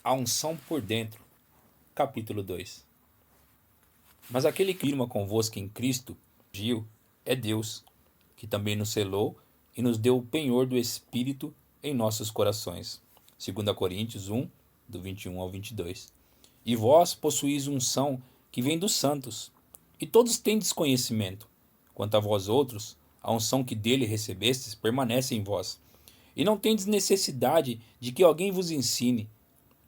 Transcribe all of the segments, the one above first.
a unção por dentro. Capítulo 2. Mas aquele que firma convosco em Cristo, Gil, é Deus, que também nos selou e nos deu o penhor do Espírito em nossos corações. 2 Coríntios 1, do 21 ao 22. E vós possuís unção que vem dos santos, e todos tendes conhecimento. Quanto a vós outros, a unção que dele recebestes permanece em vós, e não tendes necessidade de que alguém vos ensine,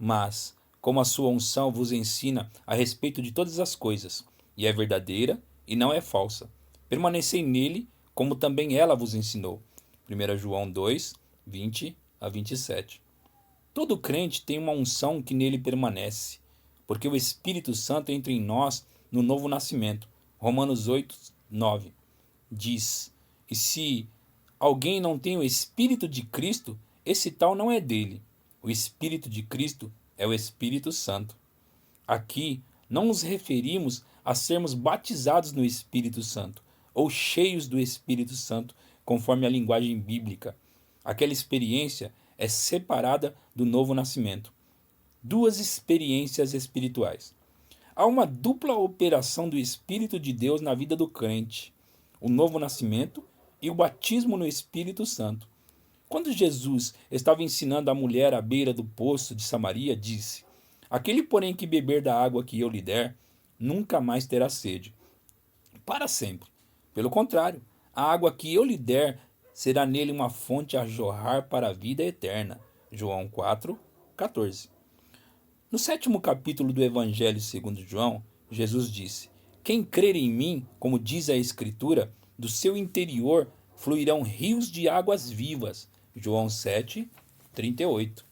mas, como a sua unção vos ensina a respeito de todas as coisas, e é verdadeira e não é falsa, permanecei nele, como também ela vos ensinou. 1 João 2, 20 a 27. Todo crente tem uma unção que nele permanece, porque o Espírito Santo entra em nós no novo nascimento. Romanos 8, 9 diz: E se alguém não tem o Espírito de Cristo, esse tal não é dele. O Espírito de Cristo é o Espírito Santo. Aqui não nos referimos a sermos batizados no Espírito Santo, ou cheios do Espírito Santo, conforme a linguagem bíblica. Aquela experiência é separada do novo nascimento. Duas experiências espirituais. Há uma dupla operação do Espírito de Deus na vida do crente: o novo nascimento e o batismo no Espírito Santo. Quando Jesus estava ensinando a mulher à beira do poço de Samaria, disse: Aquele, porém, que beber da água que eu lhe der, nunca mais terá sede, para sempre. Pelo contrário, a água que eu lhe der será nele uma fonte a jorrar para a vida eterna. João 4, 14. No 7º capítulo do Evangelho segundo João, Jesus disse: Quem crer em mim, como diz a Escritura, do seu interior fluirão rios de águas vivas. João 7, 38.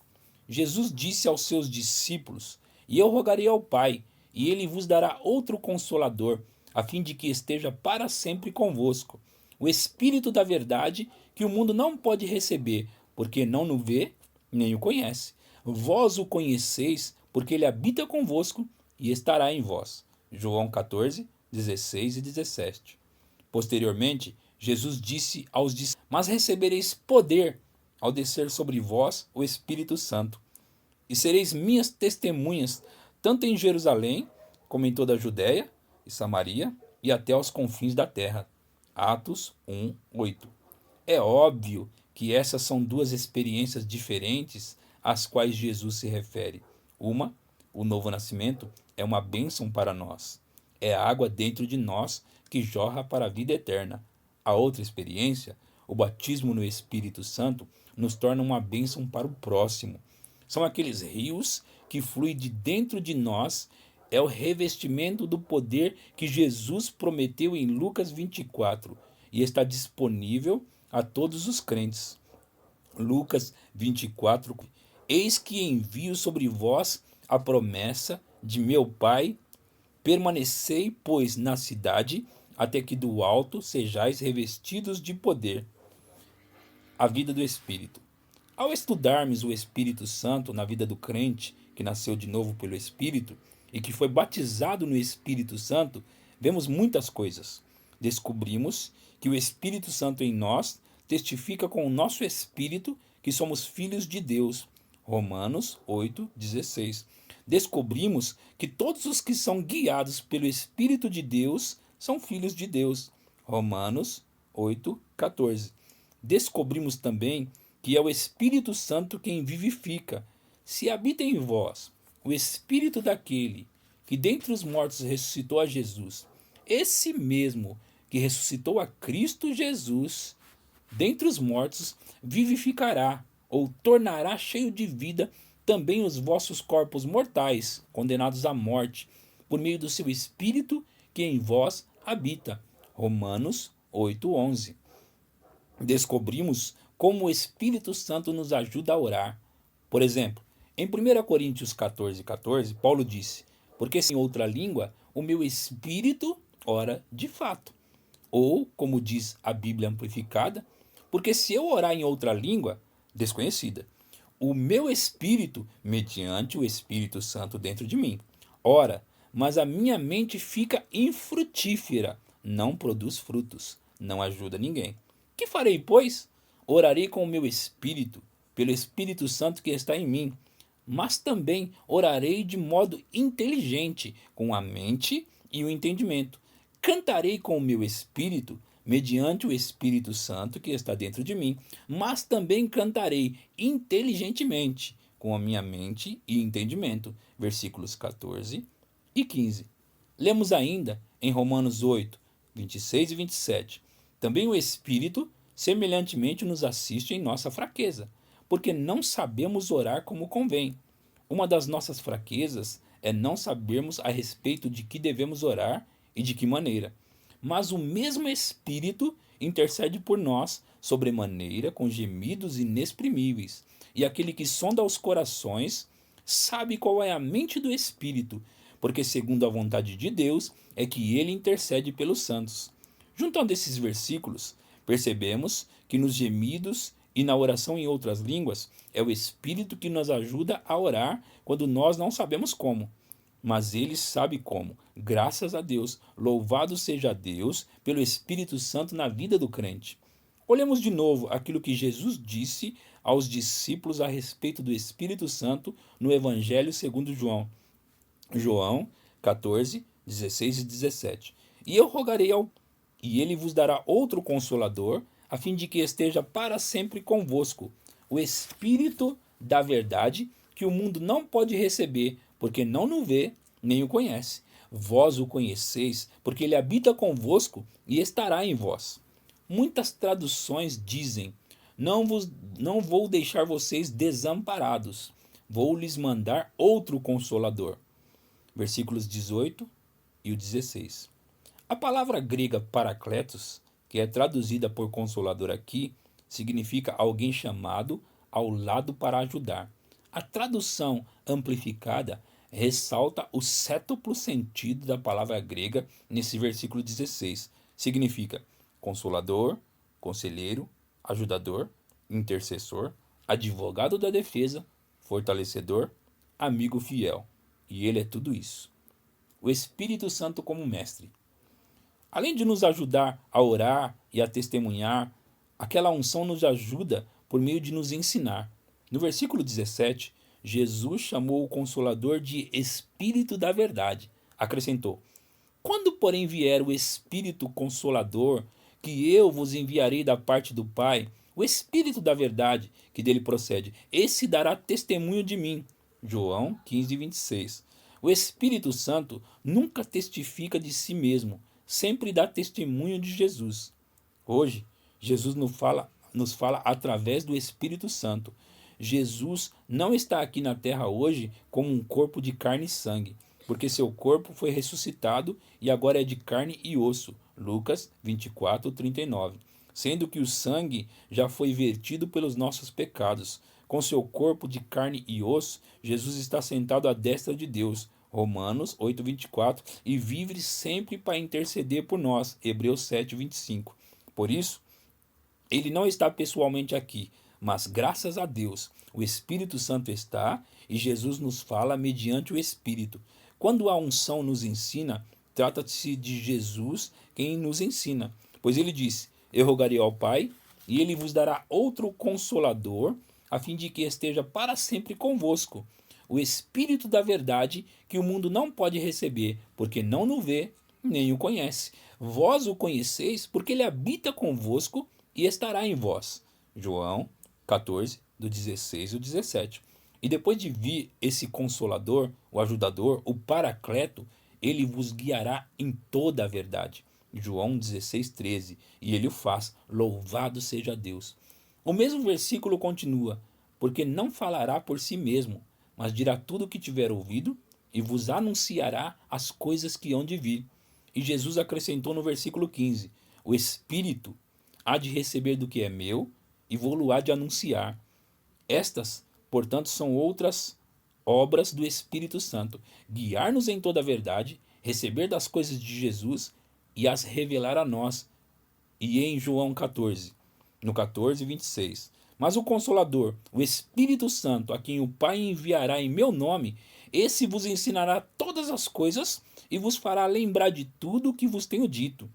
Jesus disse aos seus discípulos: E eu rogarei ao Pai, e ele vos dará outro Consolador, a fim de que esteja para sempre convosco, o Espírito da verdade, que o mundo não pode receber, porque não o vê, nem o conhece. Vós o conheceis, porque ele habita convosco e estará em vós. João 14, 16 e 17. Posteriormente, Jesus disse aos discípulos: Mas recebereis poder ao descer sobre vós o Espírito Santo, e sereis minhas testemunhas, tanto em Jerusalém, como em toda a Judéia e Samaria, e até aos confins da terra. Atos 1, 8. É óbvio que essas são duas experiências diferentes às quais Jesus se refere. Uma, o novo nascimento, é uma bênção para nós. É a água dentro de nós que jorra para a vida eterna. A outra experiência, o batismo no Espírito Santo, nos torna uma bênção para o próximo. São aqueles rios que fluem de dentro de nós. É o revestimento do poder que Jesus prometeu em Lucas 24 e está disponível a todos os crentes. Lucas 24. Eis que envio sobre vós a promessa de meu Pai. Permanecei, pois, na cidade, até que do alto sejais revestidos de poder. A vida do Espírito. Ao estudarmos o Espírito Santo na vida do crente, que nasceu de novo pelo Espírito e que foi batizado no Espírito Santo, vemos muitas coisas. Descobrimos que o Espírito Santo em nós testifica com o nosso espírito que somos filhos de Deus. Romanos 8, 16. Descobrimos que todos os que são guiados pelo Espírito de Deus são filhos de Deus. Romanos 8, 14. Descobrimos também que é o Espírito Santo quem vivifica. Se habita em vós o Espírito daquele que dentre os mortos ressuscitou a Jesus, esse mesmo que ressuscitou a Cristo Jesus dentre os mortos, vivificará ou tornará cheio de vida também os vossos corpos mortais, condenados à morte, por meio do seu Espírito que em vós habita. Romanos 8:11. Descobrimos como o Espírito Santo nos ajuda a orar. Por exemplo, em 1 Coríntios 14, 14, Paulo disse: Porque se em outra língua, o meu espírito ora de fato. Ou, como diz a Bíblia amplificada, porque se eu orar em outra língua desconhecida, o meu espírito, mediante o Espírito Santo dentro de mim, ora, mas a minha mente fica infrutífera, não produz frutos, não ajuda ninguém. Que farei, pois? Orarei com o meu espírito, pelo Espírito Santo que está em mim. mas também orarei de modo inteligente, com a mente e o entendimento. Cantarei com o meu espírito, mediante o Espírito Santo que está dentro de mim, mas também cantarei inteligentemente, com a minha mente e entendimento. Versículos 14 e 15. Lemos ainda em Romanos 8, 26 e 27. Também o Espírito, semelhantemente, nos assiste em nossa fraqueza, porque não sabemos orar como convém. Uma das nossas fraquezas é não sabermos a respeito de que devemos orar e de que maneira. Mas o mesmo Espírito intercede por nós sobremaneira com gemidos inexprimíveis. E aquele que sonda os corações sabe qual é a mente do Espírito, porque segundo a vontade de Deus é que ele intercede pelos santos. Juntando esses versículos, percebemos que nos gemidos e na oração em outras línguas é o Espírito que nos ajuda a orar quando nós não sabemos como. Mas ele sabe como. Graças a Deus, louvado seja Deus pelo Espírito Santo na vida do crente. Olhemos de novo aquilo que Jesus disse aos discípulos a respeito do Espírito Santo no Evangelho segundo João. João 14, 16 e 17. E eu rogarei e ele vos dará outro consolador, a fim de que esteja para sempre convosco, o Espírito da verdade, que o mundo não pode receber, porque não o vê, nem o conhece. Vós o conheceis, porque ele habita convosco e estará em vós. Muitas traduções dizem: não vou deixar vocês desamparados, vou lhes mandar outro consolador. Versículos 18 e o 16. A palavra grega parakletos, que é traduzida por consolador aqui, significa alguém chamado ao lado para ajudar. A tradução amplificada ressalta o sétuplo sentido da palavra grega nesse versículo 16. Significa consolador, conselheiro, ajudador, intercessor, advogado da defesa, fortalecedor, amigo fiel. E ele é tudo isso. O Espírito Santo como mestre. Além de nos ajudar a orar e a testemunhar, aquela unção nos ajuda por meio de nos ensinar. No versículo 17, Jesus chamou o Consolador de Espírito da Verdade. Acrescentou: quando, porém, vier o Espírito Consolador, que eu vos enviarei da parte do Pai, o Espírito da Verdade, que dele procede, esse dará testemunho de mim. João 15, 26. O Espírito Santo nunca testifica de si mesmo, sempre dá testemunho de Jesus. Hoje, Jesus nos fala através do Espírito Santo. Jesus não está aqui na terra hoje como um corpo de carne e sangue, porque seu corpo foi ressuscitado e agora é de carne e osso. Lucas 24, 39. Sendo que o sangue já foi vertido pelos nossos pecados. Com seu corpo de carne e osso, Jesus está sentado à destra de Deus. Romanos 8, 24. E vive sempre para interceder por nós. Hebreus 7, 25. Por isso, ele não está pessoalmente aqui, mas graças a Deus, o Espírito Santo está e Jesus nos fala mediante o Espírito. Quando a unção nos ensina, trata-se de Jesus quem nos ensina, pois ele disse: eu rogarei ao Pai e ele vos dará outro consolador, a fim de que esteja para sempre convosco, o Espírito da verdade, que o mundo não pode receber, porque não o vê, nem o conhece. Vós o conheceis, porque ele habita convosco e estará em vós. João 14, do 16 ao 17. E depois de vir esse Consolador, o Ajudador, o Paracleto, ele vos guiará em toda a verdade. João 16, 13. E ele o faz. Louvado seja Deus. O mesmo versículo continua: porque não falará por si mesmo, mas dirá tudo o que tiver ouvido e vos anunciará as coisas que hão de vir. E Jesus acrescentou no versículo 15: o Espírito há de receber do que é meu e vou-lo há de anunciar. Estas, portanto, são outras obras do Espírito Santo: guiar-nos em toda a verdade, receber das coisas de Jesus e as revelar a nós. E em João 14, no 14, 26. Mas o Consolador, o Espírito Santo, a quem o Pai enviará em meu nome, esse vos ensinará todas as coisas e vos fará lembrar de tudo o que vos tenho dito.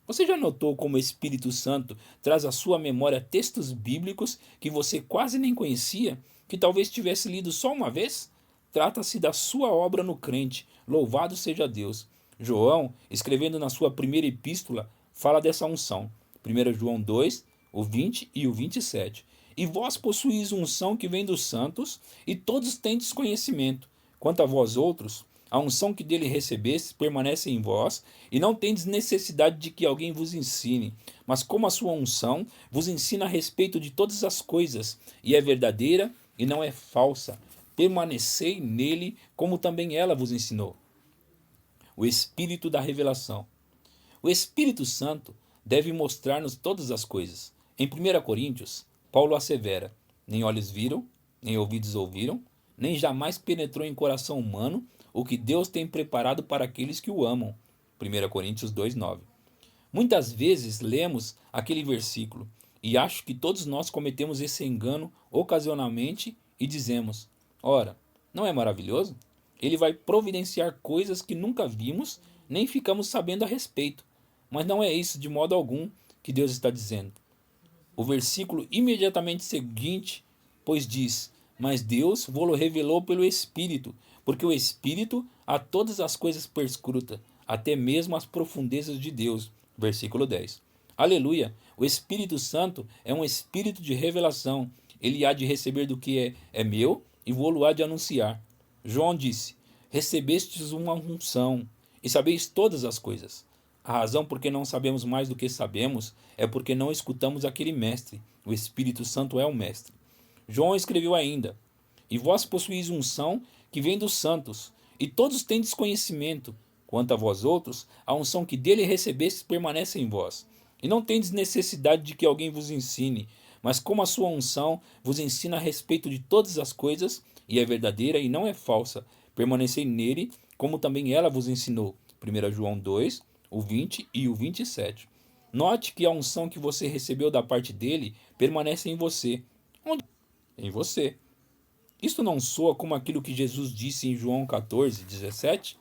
Você já notou como o Espírito Santo traz à sua memória textos bíblicos que você quase nem conhecia que talvez tivesse lido só uma vez? Trata-se da sua obra no crente. Louvado seja Deus. João, escrevendo na sua primeira epístola, fala dessa unção. 1 João 2, o 20 e o 27. E vós possuís unção que vem dos santos, e todos tendes conhecimento. Quanto a vós outros, a unção que dele recebestes permanece em vós, e não tendes necessidade de que alguém vos ensine. Mas como a sua unção vos ensina a respeito de todas as coisas, e é verdadeira e não é falsa, permanecei nele, como também ela vos ensinou. O Espírito da revelação. O Espírito Santo deve mostrar-nos todas as coisas. Em 1 Coríntios, Paulo assevera: nem olhos viram, nem ouvidos ouviram, nem jamais penetrou em coração humano o que Deus tem preparado para aqueles que o amam. 1 Coríntios 2,9. Muitas vezes lemos aquele versículo e acho que todos nós cometemos esse engano ocasionalmente e dizemos: ora, não é maravilhoso? Ele vai providenciar coisas que nunca vimos nem ficamos sabendo a respeito. Mas não é isso de modo algum que Deus está dizendo. O versículo imediatamente seguinte, pois diz: mas Deus vô-lo revelou pelo Espírito, porque o Espírito a todas as coisas perscruta, até mesmo as profundezas de Deus. Versículo 10. Aleluia! O Espírito Santo é um espírito de revelação. Ele há de receber do que é meu e vô-lo há de anunciar. João disse: recebestes uma unção e sabeis todas as coisas. A razão por que não sabemos mais do que sabemos é porque não escutamos aquele mestre. O Espírito Santo é o mestre. João escreveu ainda: e vós possuís unção que vem dos santos, e todos tendes conhecimento. Quanto a vós outros, a unção que dele recebestes permanece em vós. E não tendes necessidade de que alguém vos ensine, mas como a sua unção vos ensina a respeito de todas as coisas, e é verdadeira e não é falsa, permanecei nele, como também ela vos ensinou. 1 João 2, o 20 e o 27. Note que a unção que você recebeu da parte dele permanece em você. Onde? Em você. Isto não soa como aquilo que Jesus disse em João 14, 17?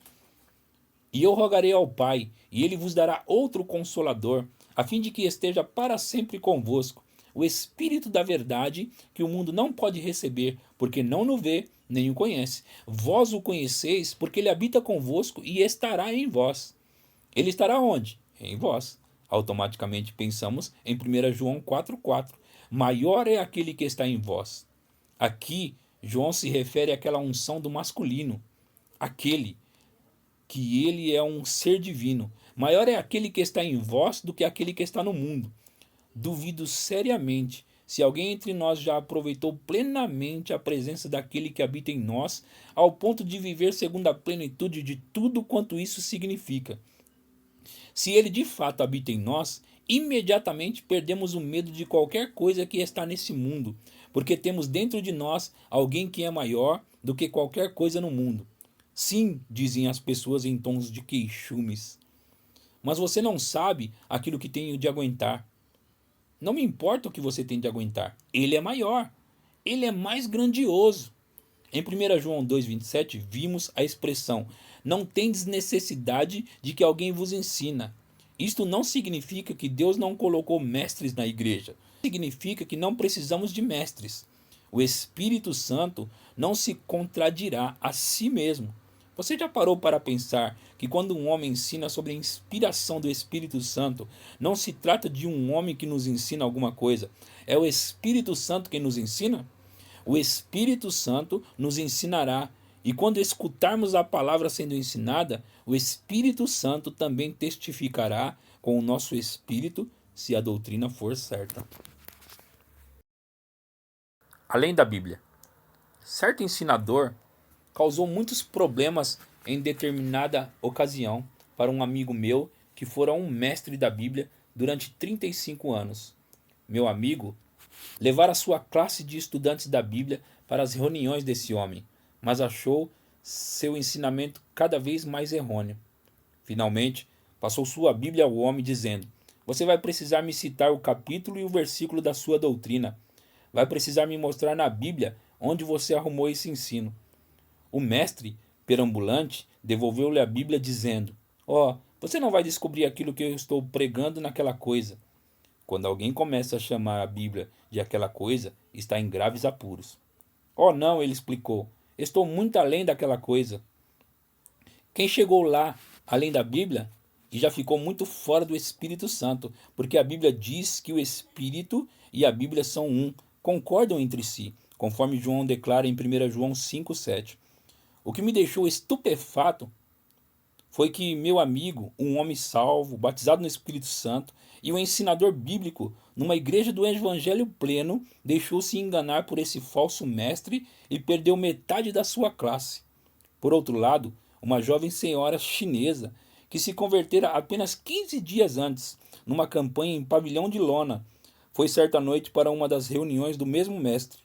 E eu rogarei ao Pai, e ele vos dará outro Consolador, a fim de que esteja para sempre convosco, o Espírito da verdade, que o mundo não pode receber, porque não o vê, nem o conhece. Vós o conheceis, porque ele habita convosco e estará em vós. Ele estará onde? Em vós. Automaticamente pensamos em 1 João 4,4. Maior é aquele que está em vós. Aqui, João se refere àquela unção do masculino. Aquele que ele é um ser divino. Maior é aquele que está em vós do que aquele que está no mundo. Duvido seriamente se alguém entre nós já aproveitou plenamente a presença daquele que habita em nós, ao ponto de viver segundo a plenitude de tudo quanto isso significa. Se ele de fato habita em nós, imediatamente perdemos o medo de qualquer coisa que está nesse mundo, porque temos dentro de nós alguém que é maior do que qualquer coisa no mundo. Sim, dizem as pessoas em tons de queixumes. Mas você não sabe aquilo que tem de aguentar. Não me importa o que você tem de aguentar. Ele é maior. Ele é mais grandioso. Em 1 João 2,27 vimos a expressão: não tendes necessidade de que alguém vos ensina. Isto não significa que Deus não colocou mestres na igreja. Significa que não precisamos de mestres. O Espírito Santo não se contradirá a si mesmo. Você já parou para pensar que quando um homem ensina sobre a inspiração do Espírito Santo, não se trata de um homem que nos ensina alguma coisa, é o Espírito Santo quem nos ensina? O Espírito Santo nos ensinará, e quando escutarmos a palavra sendo ensinada, o Espírito Santo também testificará com o nosso espírito se a doutrina for certa. Além da Bíblia, certo ensinador causou muitos problemas em determinada ocasião para um amigo meu que fora um mestre da Bíblia durante 35 anos. Meu amigo levara sua classe de estudantes da Bíblia para as reuniões desse homem, mas achou seu ensinamento cada vez mais errôneo. Finalmente, passou sua Bíblia ao homem, dizendo: você vai precisar me citar o capítulo e o versículo da sua doutrina. Vai precisar me mostrar na Bíblia onde você arrumou esse ensino. O mestre perambulante devolveu-lhe a Bíblia, dizendo: você não vai descobrir aquilo que eu estou pregando naquela coisa. Quando alguém começa a chamar a Bíblia de aquela coisa, está em graves apuros. Oh, não, ele explicou. Estou muito além daquela coisa. Quem chegou lá, além da Bíblia, e já ficou muito fora do Espírito Santo, porque a Bíblia diz que o Espírito e a Bíblia são um, concordam entre si, conforme João declara em 1 João 5,7. O que me deixou estupefato foi que meu amigo, um homem salvo, batizado no Espírito Santo, e um ensinador bíblico numa igreja do Evangelho pleno, deixou-se enganar por esse falso mestre e perdeu metade da sua classe. Por outro lado, uma jovem senhora chinesa que se convertera apenas 15 dias antes, numa campanha em pavilhão de lona, foi certa noite para uma das reuniões do mesmo mestre,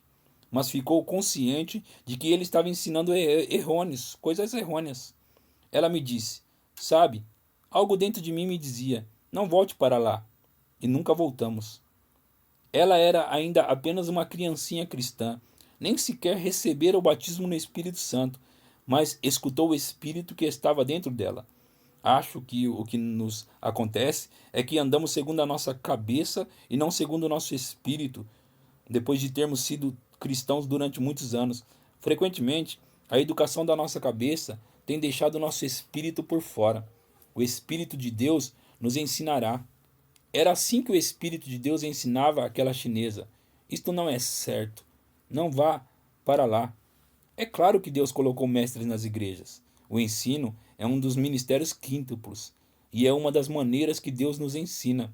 mas ficou consciente de que ele estava ensinando coisas errôneas. Ela me disse: sabe, algo dentro de mim me dizia, não volte para lá. E nunca voltamos. Ela era ainda apenas uma criancinha cristã, nem sequer recebera o batismo no Espírito Santo, mas escutou o Espírito que estava dentro dela. Acho que o que nos acontece é que andamos segundo a nossa cabeça e não segundo o nosso espírito, depois de termos sido cristãos durante muitos anos. Frequentemente, a educação da nossa cabeça tem deixado o nosso espírito por fora. O Espírito de Deus nos ensinará. Era assim que o Espírito de Deus ensinava aquela chinesa. Isto não é certo. Não vá para lá. É claro que Deus colocou mestres nas igrejas. O ensino é um dos ministérios quíntuplos e é uma das maneiras que Deus nos ensina.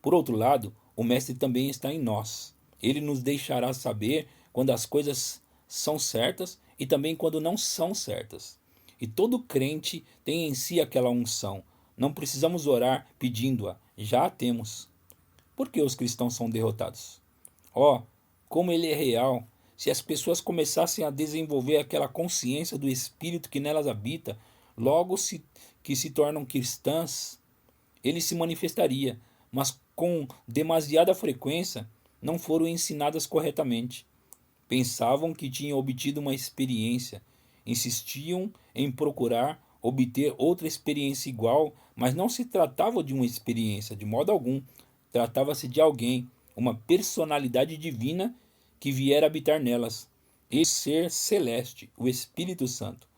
Por outro lado, o mestre também está em nós. Ele nos deixará saber quando as coisas são certas e também quando não são certas. E todo crente tem em si aquela unção. Não precisamos orar pedindo-a, já a temos. Por que os cristãos são derrotados? Oh, como ele é real! Se as pessoas começassem a desenvolver aquela consciência do Espírito que nelas habita, logo que se tornam cristãs, ele se manifestaria, mas com demasiada frequência não foram ensinadas corretamente. Pensavam que tinham obtido uma experiência, insistiam em procurar obter outra experiência igual, mas não se tratava de uma experiência, de modo algum. Tratava-se de alguém, uma personalidade divina que viera habitar nelas, esse ser celeste, o Espírito Santo.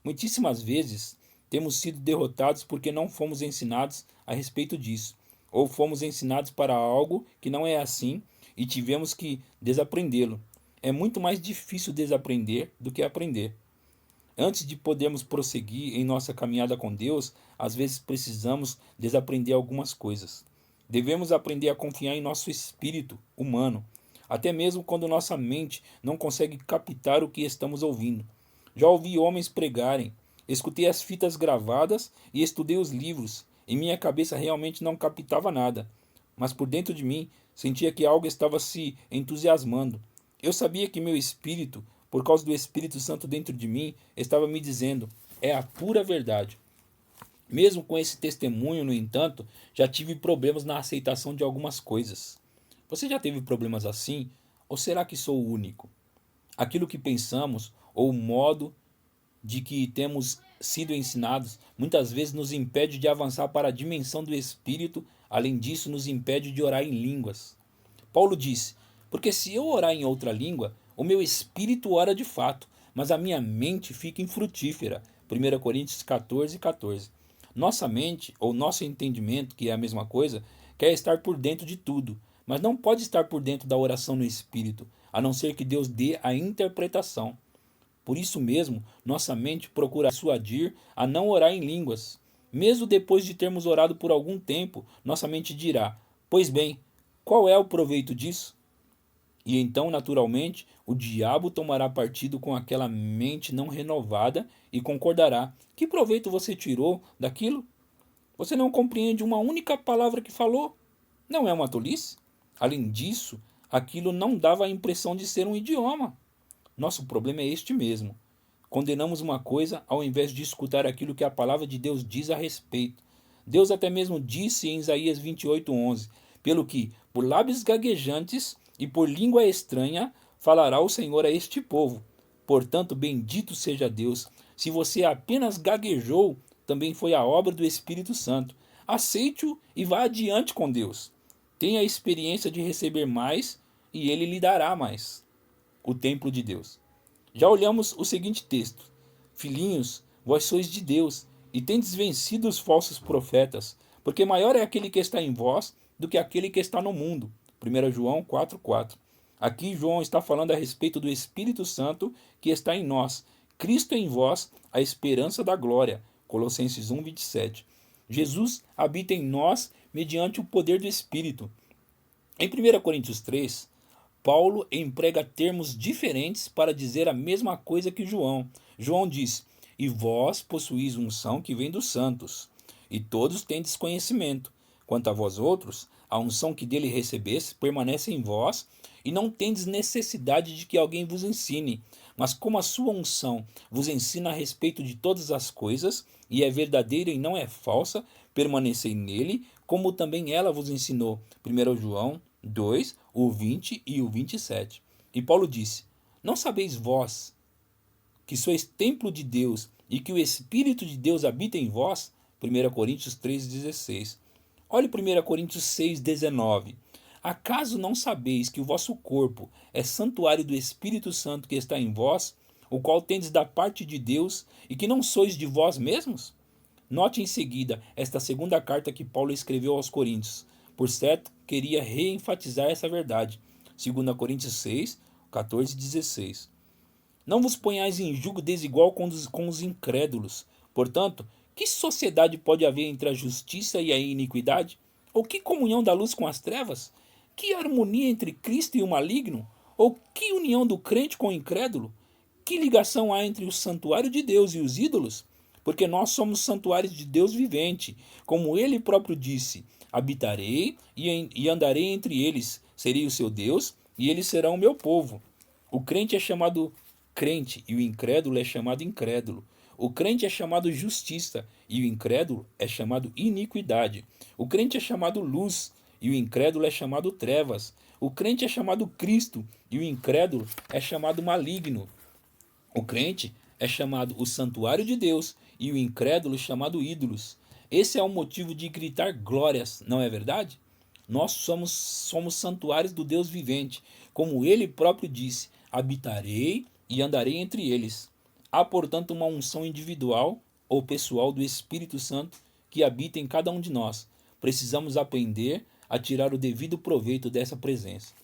Muitíssimas vezes temos sido derrotados porque não fomos ensinados a respeito disso, ou fomos ensinados para algo que não é assim e tivemos que desaprendê-lo. É muito mais difícil desaprender do que aprender. Antes de podermos prosseguir em nossa caminhada com Deus, às vezes precisamos desaprender algumas coisas. Devemos aprender a confiar em nosso espírito humano, até mesmo quando nossa mente não consegue captar o que estamos ouvindo. Já ouvi homens pregarem, escutei as fitas gravadas e estudei os livros. Em minha cabeça realmente não captava nada, mas por dentro de mim sentia que algo estava se entusiasmando. Eu sabia que meu espírito, por causa do Espírito Santo dentro de mim, estava me dizendo: é a pura verdade. Mesmo com esse testemunho, no entanto, já tive problemas na aceitação de algumas coisas. Você já teve problemas assim? Ou será que sou o único? Aquilo que pensamos ou o modo de que temos sido ensinados muitas vezes nos impede de avançar para a dimensão do Espírito, além disso, nos impede de orar em línguas. Paulo disse: porque se eu orar em outra língua, o meu espírito ora de fato, mas a minha mente fica infrutífera. 1 Coríntios 14, 14. Nossa mente, ou nosso entendimento, que é a mesma coisa, quer estar por dentro de tudo, mas não pode estar por dentro da oração no Espírito, a não ser que Deus dê a interpretação. Por isso mesmo, nossa mente procura dissuadir a não orar em línguas. Mesmo depois de termos orado por algum tempo, nossa mente dirá: pois bem, qual é o proveito disso? E então, naturalmente, o diabo tomará partido com aquela mente não renovada e concordará: que proveito você tirou daquilo? Você não compreende uma única palavra que falou? Não é uma tolice? Além disso, aquilo não dava a impressão de ser um idioma. Nosso problema é este mesmo. Condenamos uma coisa ao invés de escutar aquilo que a palavra de Deus diz a respeito. Deus até mesmo disse em Isaías 28:11: pelo que, por lábios gaguejantes e por língua estranha, falará o Senhor a este povo. Portanto, bendito seja Deus. Se você apenas gaguejou, também foi a obra do Espírito Santo. Aceite-o e vá adiante com Deus. Tenha a experiência de receber mais e ele lhe dará mais. o templo de Deus. Já olhamos o seguinte texto: Filhinhos, vós sois de Deus, e tendes vencido os falsos profetas, porque maior é aquele que está em vós do que aquele que está no mundo. 1 João 4,4. Aqui João está falando a respeito do Espírito Santo que está em nós. Cristo em vós, a esperança da glória. Colossenses 1,27. Jesus habita em nós mediante o poder do Espírito. Em 1 Coríntios 3, Paulo emprega termos diferentes para dizer a mesma coisa que João. João diz: E vós possuís unção que vem dos santos, e todos tendes conhecimento. Quanto a vós outros, a unção que dele recebeste permanece em vós, e não tendes necessidade de que alguém vos ensine. Mas como a sua unção vos ensina a respeito de todas as coisas, e é verdadeira e não é falsa, permanecei nele, como também ela vos ensinou. 1 João 2, o 20 e o 27. E Paulo disse: Não sabeis vós que sois templo de Deus e que o Espírito de Deus habita em vós? 1 Coríntios 3,16. Olhe 1 Coríntios 6,19. Acaso não sabeis que o vosso corpo é santuário do Espírito Santo que está em vós, o qual tendes da parte de Deus, e que não sois de vós mesmos? Note em seguida esta segunda carta que Paulo escreveu aos Coríntios. Por certo, queria reenfatizar essa verdade. 2 Coríntios 6, 14 e 16. Não vos ponhais em julgo desigual com os incrédulos. Portanto, que sociedade pode haver entre a justiça e a iniquidade? Ou que comunhão da luz com as trevas? Que harmonia entre Cristo e o maligno? Ou que união do crente com o incrédulo? Que ligação há entre o santuário de Deus e os ídolos? Porque nós somos santuários de Deus vivente. Como ele próprio disse: habitarei e andarei entre eles, serei o seu Deus, e eles serão o meu povo. O crente é chamado crente e o incrédulo é chamado incrédulo. O crente é chamado justiça e o incrédulo é chamado iniquidade. O crente é chamado luz e o incrédulo é chamado trevas. O crente é chamado Cristo e o incrédulo é chamado maligno. O crente é chamado o santuário de Deus e o incrédulo chamado ídolos. Esse é o motivo de gritar glórias, não é verdade? Nós somos santuários do Deus vivente. Como ele próprio disse: habitarei e andarei entre eles. Há, portanto, uma unção individual ou pessoal do Espírito Santo que habita em cada um de nós. Precisamos aprender a tirar o devido proveito dessa presença.